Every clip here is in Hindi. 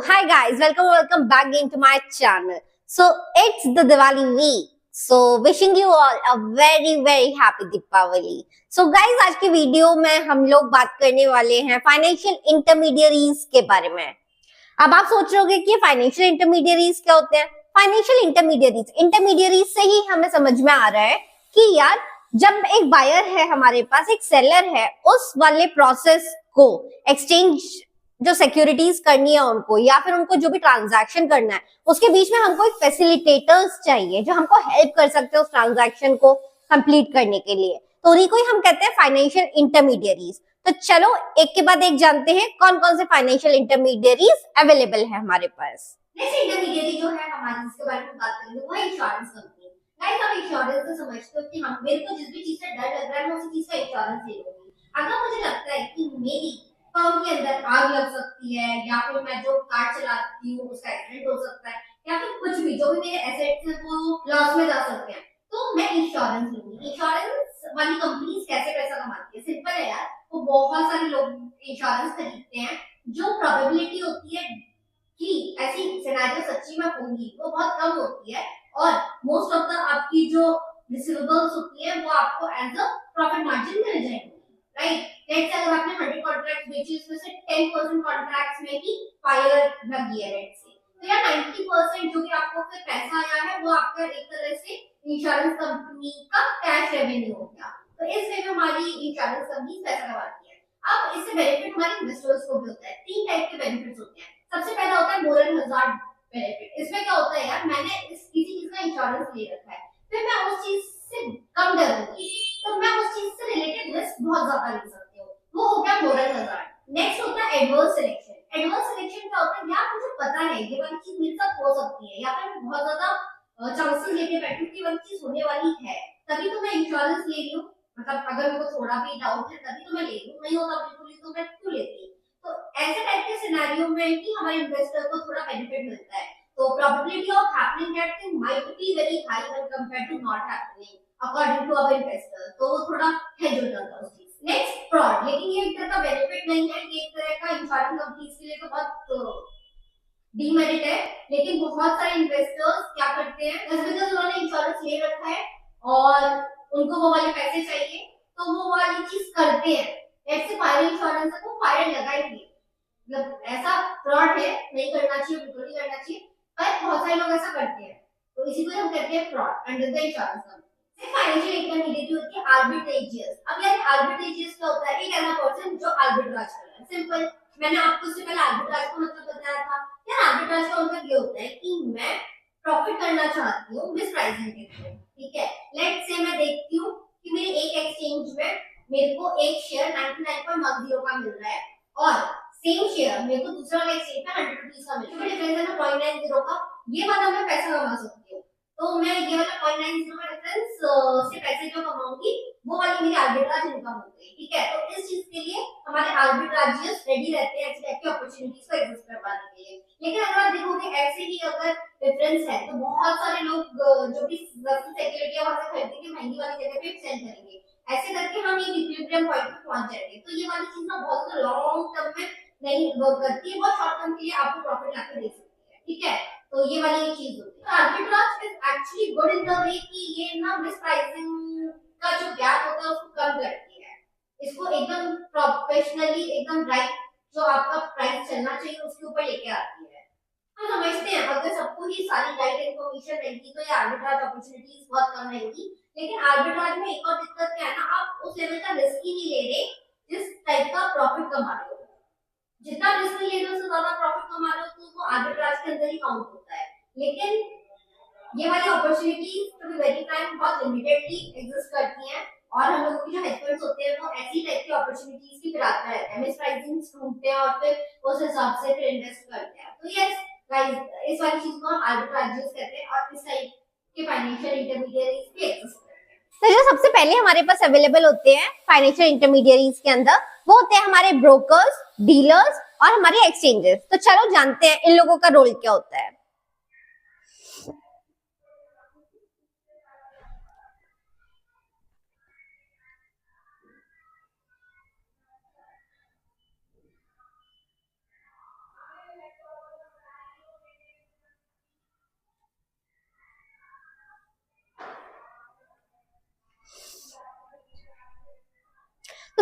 Hi guys, welcome back again to my channel. So it's the Diwali week. So wishing you all a very happy Deepavali. So guys, आज की वीडियो में हम लोग बात करने वाले हैं फाइनेंशियल इंटरमीडियरीज के बारे में. अब आप सोच रहे होगे कि फाइनेंशियल इंटरमीडियरीज क्या होते हैं. फाइनेंशियल इंटरमीडियरीज से ही हमें समझ में आ रहा है कि यार जब एक बायर है हमारे पास, एक सेलर है, उस वाले प्रोसेस को एक्सचेंज जो सिक्योरिटीज करनी है उनको, या फिर उनको जो भी ट्रांजैक्शन करना है, उसके बीच में हमको एक फैसिलिटेटर्स चाहिए जो हमको हेल्प कर सकते हैं उस ट्रांजैक्शन को कंप्लीट करने के लिए. तो उन्हीं को ही हम कहते हैं फाइनेंशियल इंटरमीडियरीज. तो चलो एक के बाद एक जानते हैं कौन कौन से फाइनेंशियल इंटरमीडियरीज अवेलेबल है हमारे पास. नेक्स्ट इंटरमीडियरी जो है हमारी, जिसके बारे में बात करेंगे, वो है इंश्योरेंस कंपनी. गाइस, हम इंश्योरेंस से समझते हो कि हम, मेरे को जिस भी चीज से डर लग रहा है मैं उसी चीज का इंश्योरेंस ले लूंगी. अगर मुझे लगता है कि मेरी फर्म के अंदर आग लग सकती है, या फिर मैं जो कार चलाती हूँ उसका एक्सीडेंट हो सकता है, या फिर कुछ भी जो भी मेरे एसेट्स हैं वो लॉस में जा सकते हैं, तो मैं इंश्योरेंस लूंगी. इंश्योरेंस वाली कंपनीज कैसे पैसा कमाती है? सिंपल है यार, वो बहुत सारे लोग इंश्योरेंस खरीदते हैं. जो प्रोबेबिलिटी होती है कि ऐसी सिनेरियो सच्ची में होंगी वो बहुत कम होती है, और मोस्ट ऑफ द आपकी जो रिसीवेबल्स होती है वो आपको एज अ प्रॉफिट मार्जिन मिल जाएंगे. राइट? लेट्स से अगर आपने 100 कॉन्ट्रैक्ट्स बेचे, उसमें से 10% कॉन्ट्रैक्ट्स में ही फायर लगी है रेट से, तो यार 90% जो भी आपको फिर पैसा आया है वो आपका एक तरह से इंश्योरेंस कंपनी का कैश रेवेन्यू हो गया. तो इस वे में हमारी इंश्योरेंस कंपनी पैसा कमाती है. अब इससे बेनिफिट हमारे इन्वेस्टर्स को भी होता है. तीन टाइप के बेनिफिट्स होते हैं. सबसे पहला होता है मोरल हजार्ड बेनिफिट. इसमें क्या होता है यार, मैंने किसी चीज का इंश्योरेंस ले रखा है, फिर मैं उस चीज से कम डरूंगी, तो मैं उस चीज से रिलेटेड रिस्क बहुत ज्यादा ले सकती हूँ. वो हो गया मोरल हजार्ड. नेक्स्ट होता है एडवर्स सिलेक्शन. एडवर्स सिलेक्शन क्या होता है? यार मुझे पता है ये वाली चीज मेरे साथ हो सकती है, या फिर मैं बहुत ज्यादा चांसेस लेके बैठूं कि वाली चीज होने वाली है, तभी तो मैं इंश्योरेंस ले रही हूँ. मतलब अगर मेरे को थोड़ा भी डाउट है तभी तो मैं ले रही हूँ, नहीं होता बिल्कुल ही तो मैं क्यों लेती. तो ऐसे टाइप के सिनेरियो में कि हमारे इन्वेस्टर को थोड़ा बेनिफिट मिलता है. तो probability of happening that thing might be very high when compared to not happening according to our investor. तो वो थोड़ा हेज हो जाता है उस चीज. Next, fraud. लेकिन ये एक तरह का बेनिफिट नहीं है, ये एक तरह का इंश्योरेंस कंपनीज के लिए तो बहुत डीमेरिट है. लेकिन बहुत सारे इन्वेस्टर्स क्या करते हैं, जस्ट बिकॉज उन्होंने इंश्योरेंस ले रखा है और उनको वो वाले पैसे चाहिए, तो वो वाली चीज करते हैं. जैसे फायर इंश्योरेंस है, वो फायर लगाएंगे. मतलब ऐसा फ्रॉड है, नहीं करना चाहिए, बिल्कुल नहीं करना चाहिए, पर बहुत सारे लोग ऐसा करते हैं. तो इसी को हम कहते हैं fraud under the insurance company. Financial intermediate होती है आर्बिट्रेजियस. अब यार आर्बिट्रेजियस क्या होता है? एक ऐसा पर्सन जो आर्बिट्राज कर रहा है. सिंपल, मैंने आपको उससे पहले आर्बिट्राज का मतलब बताया था. यार आर्बिट्राज का मतलब ये होता है कि मैं प्रॉफिट करना चाहती हूँ मिस प्राइसिंग के थ्रू. ठीक है, लेट्स से मैं देखती हूँ कि मेरे एक एक्सचेंज में मेरे को एक शेयर 99.10 का मिल रहा है, और सेम शेयर मेरे को दूसरा वाला एक्सचेंज में 100 रुपीज का मिल रहा है. डिफरेंस है ना 0.90 का. ये वाला मैं पैसा कमा सकती हूँ. तो मैं ये वाला 0.90 का डिफरेंस से पैसे जो कमाऊंगी वो वाली मेरी आर्बिट्राज इनकम हो गई. ठीक है, तो इस चीज के लिए हमारे आर्बिट्राजियर्स रेडी रहते हैं ऐसी टाइप की अपॉर्चुनिटीज को एग्जिस्ट करवाने के लिए. लेकिन अगर आप देखोगे ऐसे ही अगर डिफरेंस है, तो बहुत सारे लोग जो भी सस्ती सिक्योरिटी है वहां से खरीदेंगे, महंगी वाली जगह पे सेल करेंगे. ऐसे करके हम एक इक्विलिब्रियम पॉइंट पे पहुंच जाएंगे. तो ये वाली चीज ना बहुत लॉन्ग टर्म में नहीं वर्क करती है, बहुत शॉर्ट टर्म के लिए आपको प्रॉफिट लाके दे सकती है. ठीक है, तो ये वाली एक चीज होती है. Arbitrage is actually good in the way कि ये ना मिस प्राइसिंग का जो गैप होता है उसको कम करती है. इसको एकदम प्रोफेशनली, एकदम राइट जो आपका प्राइस चलना चाहिए उसके ऊपर लेके आती है. हम समझते हैं अगर सबको ही सारी राइट इन्फॉर्मेशन रहेगी तो ये आर्बिट्राज अपॉर्चुनिटीज बहुत कम रहेगी. लेकिन आर्बिट्राज में एक और दिक्कत क्या है ना, आप उस लेवल का रिस्क ही नहीं ले रहे जिस टाइप का प्रॉफिट कमा रहे हो. जितना रिस्क ले रहे हो उससे ज्यादा प्रॉफिट कमा रहे हो, तो वो आर्बिट्राज के अंदर ही काउंट होता है. लेकिन ये वाली opportunities to be very frank बहुत लिमिटेडली एग्जिस्ट करती हैं, और हम लोगों की जो हेज फंड्स होते हैं वो ऐसी टाइप की अपॉर्चुनिटीज की फिराक रहते हैं, मिस प्राइसिंग ढूंढते हैं और फिर उस हिसाब से फिर इन्वेस्ट करते हैं. तो यस गाइस, इस वाली चीज को हम आर्बिट्राजेस कहते हैं, और इस टाइप के फाइनेंशियल इंटरमीडियरीज भी एग्जिस्ट करते हैं. तो जो सबसे पहले हमारे पास अवेलेबल होते हैं फाइनेंशियल इंटरमीडियरीज के अंदर, वो होते हैं हमारे ब्रोकर्स, डीलर्स और हमारे एक्सचेंजेस. तो चलो जानते हैं इन लोगों का रोल क्या होता है.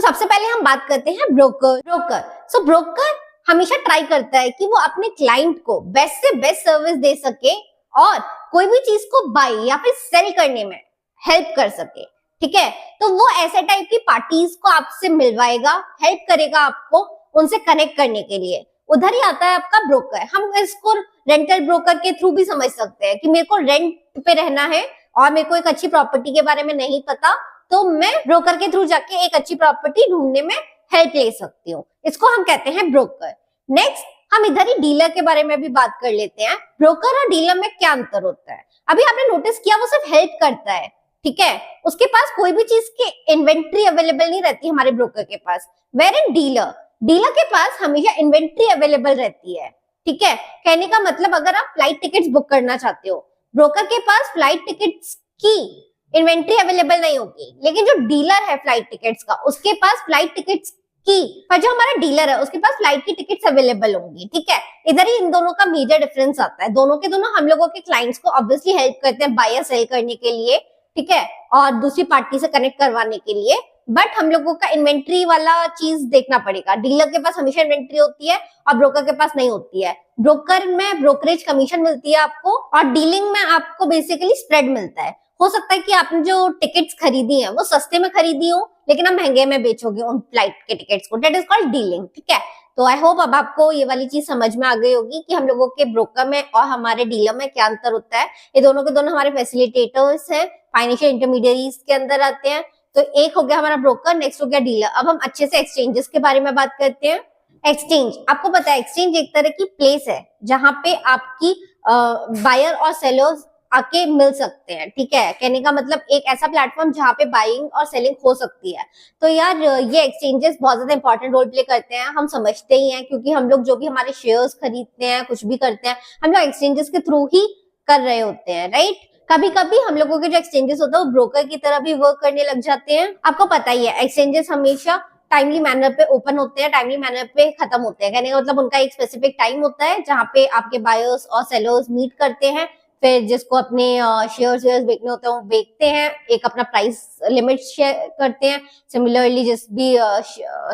सबसे पहले हम बात करते हैं ब्रोकर। सो ब्रोकर हमेशा ट्राई करता है कि वो अपने क्लाइंट को बेस्ट से बेस्ट सर्विस दे सके और कोई भी चीज को बाय या फिर सेल करने में हेल्प कर सके, ठीक है। तो वो ऐसे टाइप की पार्टीज को आपसे मिलवाएगा, हेल्प करेगा आपको उनसे कनेक्ट करने के लिए। उधर ही आता है आपका ब्रोकर। हम इसको रेंटल ब्रोकर के थ्रू भी समझ सकते हैं कि मेरे को रेंट पे रहना है और मेरे को एक अच्छी प्रॉपर्टी के बारे में नहीं पता, तो मैं ब्रोकर के थ्रू जाके एक अच्छी प्रॉपर्टी ढूंढने में हेल्प ले सकती हूँ। इसको हम कहते हैं ब्रोकर। नेक्स्ट हम इधर ही डीलर के बारे में भी बात कर लेते हैं। ब्रोकर और डीलर में क्या अंतर होता है? अभी आपने नोटिस किया वो सिर्फ हेल्प करता है, ठीक है। उसके पास कोई भी चीज की इन्वेंट्री अवेलेबल नहीं रहती हमारे ब्रोकर के पास। वेयर इन डीलर के पास हमेशा इन्वेंट्री अवेलेबल रहती है, ठीक है। कहने का मतलब अगर आप फ्लाइट टिकट्स बुक करना चाहते हो, ब्रोकर के पास फ्लाइट टिकट्स की इन्वेंट्री अवेलेबल नहीं होगी, लेकिन जो डीलर है फ्लाइट टिकट्स का उसके पास फ्लाइट टिकट्स की, पर जो हमारा डीलर है उसके पास फ्लाइट की टिकट्स अवेलेबल होंगी, ठीक है। इधर ही इन दोनों का मेजर डिफरेंस आता है। दोनों के दोनों हम लोगों के क्लाइंट्स को ऑब्वियसली हेल्प करते हैं बाय या सेल करने के लिए, ठीक है, और दूसरी पार्टी से कनेक्ट करवाने के लिए। बट हम लोगों का इन्वेंट्री वाला चीज देखना पड़ेगा। डीलर के पास हमेशा इन्वेंट्री होती है और ब्रोकर के पास नहीं होती है। ब्रोकर में ब्रोकरेज कमीशन मिलती है आपको और डीलिंग में आपको बेसिकली स्प्रेड मिलता है। हो सकता है कि आपने जो टिकट्स खरीदी हैं वो सस्ते में खरीदी हो, लेकिन आप महंगे में बेचोगे उन फ्लाइट के टिकट्स को। दैट इज कॉल्ड डीलिंग, ठीक है। तो आई होप अब आपको ये वाली चीज समझ में आ गई होगी कि हम लोगों के ब्रोकर में और हमारे डीलर में क्या अंतर होता है। ये दोनों के दोनों हमारे फैसिलिटेटर्स हैं, फाइनेंशियल इंटरमीडियरीज के अंदर आते हैं। तो एक हो गया हमारा ब्रोकर, नेक्स्ट हो गया डीलर। अब हम अच्छे से एक्सचेंजेस के बारे में बात करते हैं। एक्सचेंज, आपको पता है एक्सचेंज एक तरह की प्लेस है जहां पे आपकी बायर और सेलर्स आके मिल सकते हैं, ठीक है। कहने का मतलब एक ऐसा प्लेटफॉर्म जहां पे बाइंग और सेलिंग हो सकती है। तो यार ये एक्सचेंजेस बहुत ज्यादा इंपॉर्टेंट रोल प्ले करते हैं, हम समझते ही हैं, क्योंकि हम लोग जो भी हमारे शेयर्स खरीदते हैं, कुछ भी करते हैं, हम लोग एक्सचेंजेस के थ्रू ही कर रहे होते हैं, राइट। कभी कभी हम लोगों के जो एक्सचेंजेस होता है वो ब्रोकर की तरह भी वर्क करने लग जाते हैं। आपको पता ही है एक्सचेंजेस हमेशा टाइमली मैनर पे ओपन होते हैं, टाइमली मैनर पे खत्म होते हैं। कहने का मतलब उनका एक स्पेसिफिक टाइम होता है जहां पे आपके बायर्स और सेलर्स मीट करते हैं, फिर जिसको अपने शेयर्स बेचने होते हैं वो बेचते हैं, एक अपना प्राइस लिमिट शेयर करते हैं। सिमिलरली जिस भी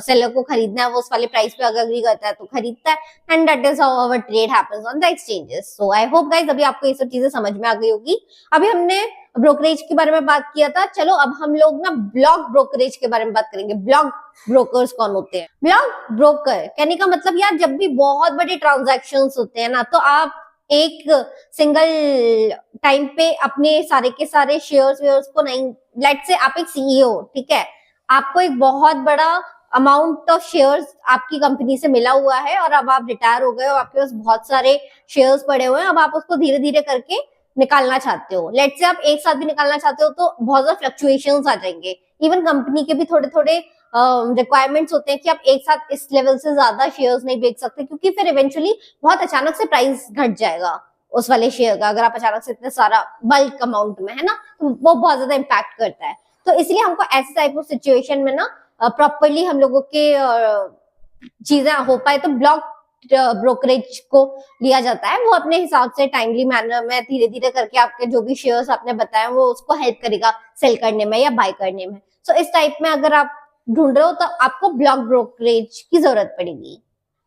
सेलर को खरीदना है वो उस वाले प्राइस पे अगर अग्री करता है तो खरीदता है। And that is how our trade happens on the exchanges. So I hope guys अभी आपको ये सब चीजें समझ में आ गई होगी। अभी हमने ब्रोकरेज के बारे में बात किया था, चलो अब हम लोग ना ब्लॉक ब्रोकरेज के बारे में बात करेंगे। ब्लॉक ब्रोकर्स कौन होते हैं? ब्लॉक ब्रोकर कहने का मतलब यार जब भी बहुत बड़े ट्रांजैक्शंस होते हैं ना, तो आप एक सिंगल टाइम पे अपने सारे के सारे शेयर्स को नहीं, लेट्स से आप एक सीईओ, ठीक है, आपको एक बहुत बड़ा अमाउंट ऑफ शेयर्स आपकी कंपनी से मिला हुआ है और अब आप रिटायर हो गए हो, आपके पास बहुत सारे शेयर्स पड़े हुए हैं, अब आप उसको धीरे धीरे करके निकालना चाहते हो। लेट्स से आप एक साथ भी निकालना चाहते हो तो बहुत ज्यादा फ्लक्चुएशंस आ जाएंगे। इवन कंपनी के भी थोड़े थोड़े रिक्वायरमेंट्स होते हैं कि आप एक साथ इस लेवल से ज्यादा शेयर्स नहीं बेच सकते, क्योंकि फिर इवेंचुअली बहुत अचानक से प्राइस घट जाएगा उस वाले शेयर का। अगर आप अचानक से इतने सारा बल्क अमाउंट में है ना, तो वो बहुत ज्यादा इम्पैक्ट करता है। तो इसलिए हमको ऐसे टाइप ऑफ सिचुएशन में ना प्रॉपरली हम लोगों के चीजें हो पाए तो ब्लॉक ब्रोकरेज को लिया जाता है। वो अपने हिसाब से टाइमली मैनर में धीरे धीरे करके आपके जो भी शेयर्स आपने बताए वो उसको हेल्प करेगा सेल करने में या बाय करने में। सो इस टाइप में अगर आप ढूंढ रहे हो तो आपको ब्लॉक ब्रोकरेज की जरूरत पड़ेगी।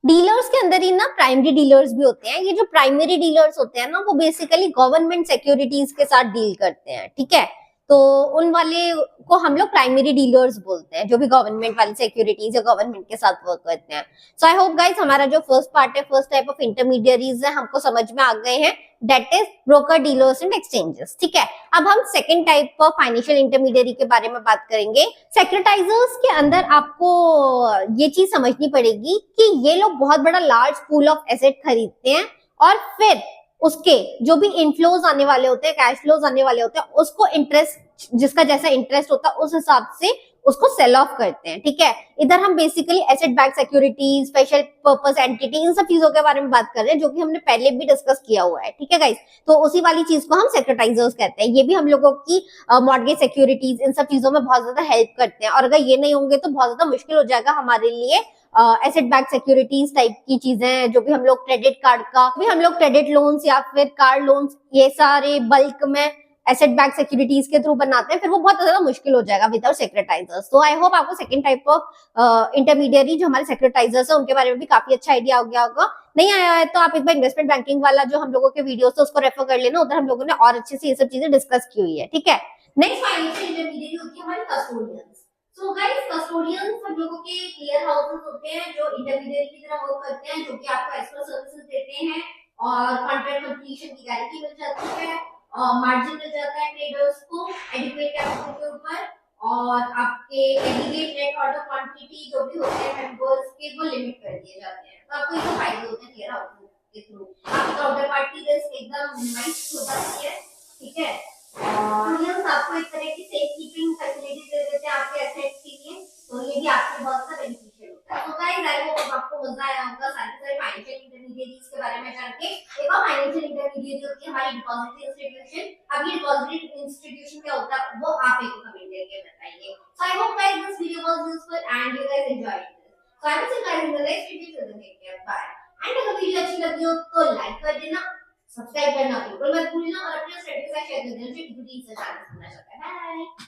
डीलर्स के अंदर ही ना प्राइमरी डीलर्स भी होते हैं। ये जो प्राइमरी डीलर्स होते हैं ना वो बेसिकली गवर्नमेंट सिक्योरिटीज के साथ डील करते हैं, ठीक है। तो उन वाले को हम लोग प्राइमरी डीलर्स बोलते हैं, जो भी गवर्नमेंट वाली सिक्योरिटीज या गवर्नमेंट के साथ वर्क करते हैं। सो आई होप गाइस हमारा जो फर्स्ट पार्ट है, फर्स्ट टाइप ऑफ इंटरमीडियरीज है, हमको समझ में आ गए हैं। That is broker, dealers and exchanges, ठीक है। अब हम second type of financial intermediary के बारे में बात करेंगे। सेक्रेटाइजर्स के अंदर आपको ये चीज समझनी पड़ेगी कि ये लोग बहुत बड़ा लार्ज पूल ऑफ एसेट खरीदते हैं और फिर उसके जो भी इनफ्लोज आने वाले होते हैं, कैश फ्लोज आने वाले होते हैं, उसको इंटरेस्ट, जिसका जैसा इंटरेस्ट होता है उस हिसाब से उसको सेल ऑफ करते हैं, ठीक है। इधर हम basically asset back securities, special purpose entity, इन सब चीजों के बारे में बात कर रहे हैं जो कि हमने पहले भी डिस्कस किया हुआ है, ठीक है गाइस। तो उसी वाली चीज को हम सेक्रेटाइजर्स कहते हैं। ये भी हम लोगों की मॉर्गेज सिक्योरिटीज, इन सब चीजों में बहुत ज्यादा हेल्प करते हैं। और अगर ये नहीं होंगे तो बहुत ज्यादा मुश्किल हो जाएगा हमारे लिए एसेट बैक सिक्योरिटीज टाइप की चीजें, जो भी हम लोग क्रेडिट कार्ड का भी हम लोग क्रेडिट लोन्स या फिर कार लोन्स, ये सारे बल्क में एसेट बैक सिक्योरिटीज के थ्रू बनाते हैं, फिर वो बहुत ज्यादा मुश्किल हो जाएगा विदाउट सेक्रेटाइजर्स। तो आई होप आपको सेकंड टाइप ऑफ इंटरमीडियरी जो हमारे सेक्रेटाइजर्स है उनके बारे में भी काफी अच्छा आइडिया हो गया होगा। नहीं आया है तो आप एक बार इन्वेस्टमेंट बैंकिंग वाला जो हम लोगों के वीडियोस है उसको रेफर कर लेना, उधर हम लोगों ने और अच्छे से ये सब चीजें डिस्कस की हुई है, ठीक है। नेक्स्ट फाइनेंशियल इंटरमीडिएरी होती है हमारी कस्टोडियंस। सो गाइस कस्टोडियंस हम लोगों के क्लियर हाउसेस होते हैं जो इंटरमीडिएरी की तरह वर्क करते हैं, जो कि आपको एस्क्रो सर्विसेज देते हैं और कॉन्ट्रैक्ट कंप्लीशन की गारंटी मिल जाती है, मार्जिन मिल जाता है ट्रेडर्स को एडिक्वेट कैपिटल के ऊपर, और आपके एग्रीगेट नेट ऑर्डर क्वांटिटी जो भी होते हैं मेंबर्स के वो लिमिट कर दिए जाते हैं। तो आपको ये फायदे होते हैं क्लियर हाउसेस के थ्रू। आपकी काउंटर पार्टी रिस्क एकदम मिनिमाइज हो जाती है, ठीक है। क्लियर्स आपको एक तरह की सेफ कीपिंग फैसिलिटी दे देते हैं आपके एसेट्स के लिए, तो ये भी आपके बहुत सा बेनिफिशियल होता है। तो गाइस आई होप आपको मजा आया होगा सारे फाइनेंशियल इंटरमीडिएरीज के बारे में जान के। एक और फाइनेंशियल इंटरमीडिएरी होती है हमारी डिपॉजिटरी इंस्टीट्यूशन। अब ये डिपॉजिटरी इंस्टीट्यूशन क्या होता है वो आप एक कमेंट करके बताइए। So I hope guys this video was useful and you guys enjoyed this. So I will see guys in the next video. Take care, bye. And अगर वीडियो अच्छी लगी हो तो लाइक कर देना, सब्सक्राइब करना बिल्कुल मत भूलना और अपने फ्रेंड्स के साथ शेयर कर देना जो इक्विटी से जाना चाहता है। बाय।